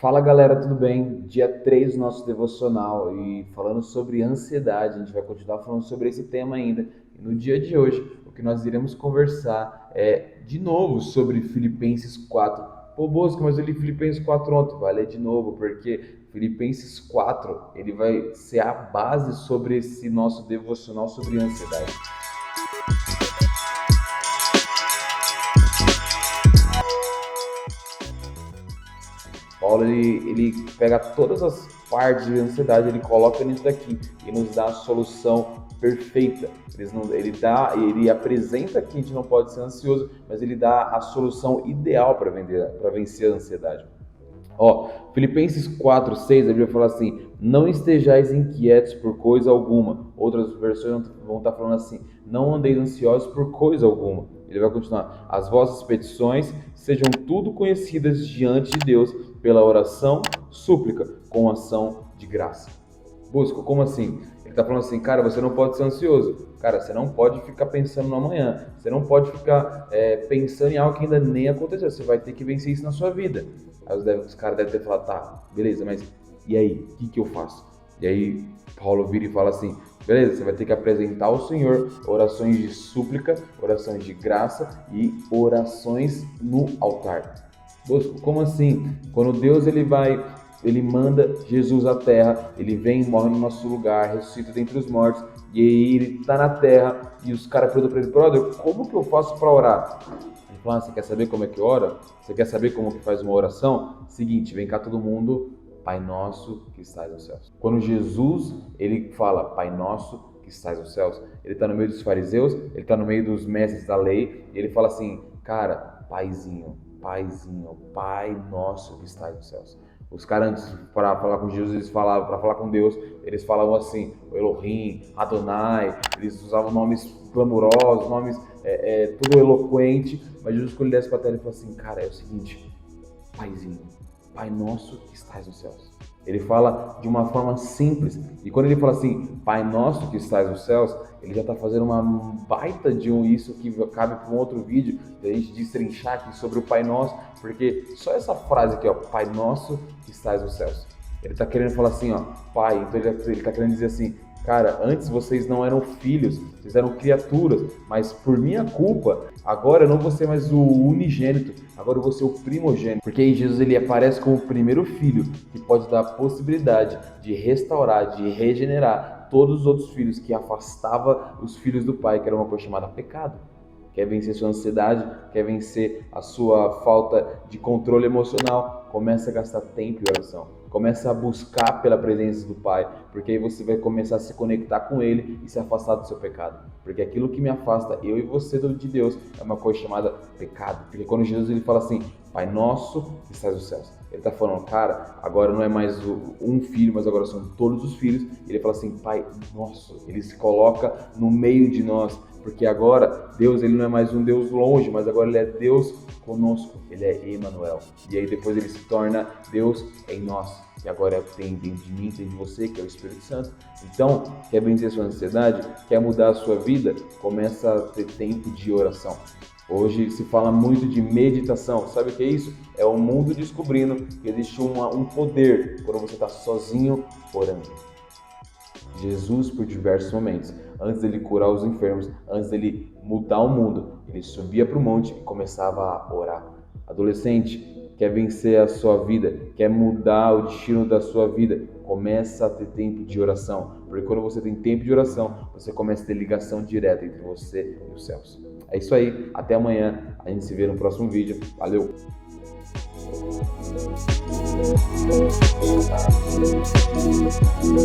Fala galera, tudo bem? Dia 3 do nosso devocional e falando sobre ansiedade, a gente vai continuar falando sobre esse tema ainda. E no dia de hoje, o que nós iremos conversar é de novo sobre Filipenses 4. Pô, Bosco, mas eu li Filipenses 4 ontem, vai ler de novo, porque Filipenses 4 ele vai ser a base sobre esse nosso devocional sobre ansiedade. Paulo ele pega todas as partes de ansiedade, ele coloca nisso daqui e nos dá a solução perfeita. Ele apresenta que a gente não pode ser ansioso, mas ele dá a solução ideal para vencer a ansiedade. Filipenses 4:6, a Bíblia fala assim: não estejais inquietos por coisa alguma. Outras versões vão estar falando assim: não andeis ansiosos por coisa alguma. Ele vai continuar: as vossas petições sejam tudo conhecidas diante de Deus pela oração, súplica, com ação de graça. Busco, como assim? Ele está falando assim, cara, você não pode ser ansioso. Cara, você não pode ficar pensando no amanhã. Você não pode ficar pensando em algo que ainda nem aconteceu. Você vai ter que vencer isso na sua vida. Aí os caras devem ter falado, tá, beleza, mas e aí? O que eu faço? E aí Paulo vira e fala assim, beleza, você vai ter que apresentar ao Senhor orações de súplica, orações de graça e orações no altar. Busco, como assim? Quando Deus ele manda Jesus à terra, ele vem, morre no nosso lugar, ressuscita dentre os mortos, e aí ele está na terra, e os caras perguntam para ele, brother, como que eu faço para orar? Ele fala, você quer saber como é que ora? Você quer saber como que faz uma oração? Seguinte, vem cá todo mundo, Pai Nosso que estás nos céus. Quando Jesus, ele fala, Pai Nosso que estás nos céus, ele está no meio dos fariseus, ele está no meio dos mestres da lei, e ele fala assim, cara, Paizinho, Pai Nosso que estás nos céus. Os caras antes para falar com Jesus, eles falavam, para falar com Deus, eles falavam assim, Elohim, Adonai, eles usavam nomes clamorosos, nomes tudo eloquente, mas Jesus quando ele desce para a terra, ele fala assim, cara, é o seguinte, Paizinho, Pai Nosso que estás nos céus. Ele fala de uma forma simples, e quando ele fala assim, Pai Nosso que estás nos céus, ele já está fazendo uma baita de isso que cabe para um outro vídeo, da gente destrinchar aqui sobre o Pai Nosso, porque só essa frase aqui, Pai Nosso que estás nos céus, ele está querendo falar assim, Pai, então ele está querendo dizer assim, cara, antes vocês não eram filhos, vocês eram criaturas, mas por minha culpa, agora eu não vou ser mais o unigênito, agora eu vou ser o primogênito. Porque aí Jesus ele aparece como o primeiro filho, que pode dar a possibilidade de restaurar, de regenerar todos os outros filhos que afastava os filhos do Pai, que era uma coisa chamada pecado. Quer vencer sua ansiedade, quer vencer a sua falta de controle emocional, começa a gastar tempo em oração. Começa a buscar pela presença do Pai, porque aí você vai começar a se conectar com Ele e se afastar do seu pecado. Porque aquilo que me afasta, eu e você, de Deus, é uma coisa chamada pecado. Porque quando Jesus ele fala assim, Pai Nosso que estás nos céus, ele está falando, cara, agora não é mais um filho, mas agora são todos os filhos. E ele fala assim, Pai Nosso, ele se coloca no meio de nós. Porque agora Deus ele não é mais um Deus longe, mas agora ele é Deus conosco, ele é Emmanuel. E aí depois ele se torna Deus em nós. E agora tem dentro de mim, dentro de você, que é o Espírito Santo. Então, quer vencer sua ansiedade? Quer mudar a sua vida? Começa a ter tempo de oração. Hoje se fala muito de meditação. Sabe o que é isso? É o mundo descobrindo que existe um poder quando você está sozinho orando. Jesus, por diversos momentos, antes dele curar os enfermos, antes dele mudar o mundo, ele subia para o monte e começava a orar. Adolescente, quer vencer a sua vida, quer mudar o destino da sua vida, começa a ter tempo de oração. Porque quando você tem tempo de oração, você começa a ter ligação direta entre você e os céus. É isso aí, até amanhã, a gente se vê no próximo vídeo. Valeu!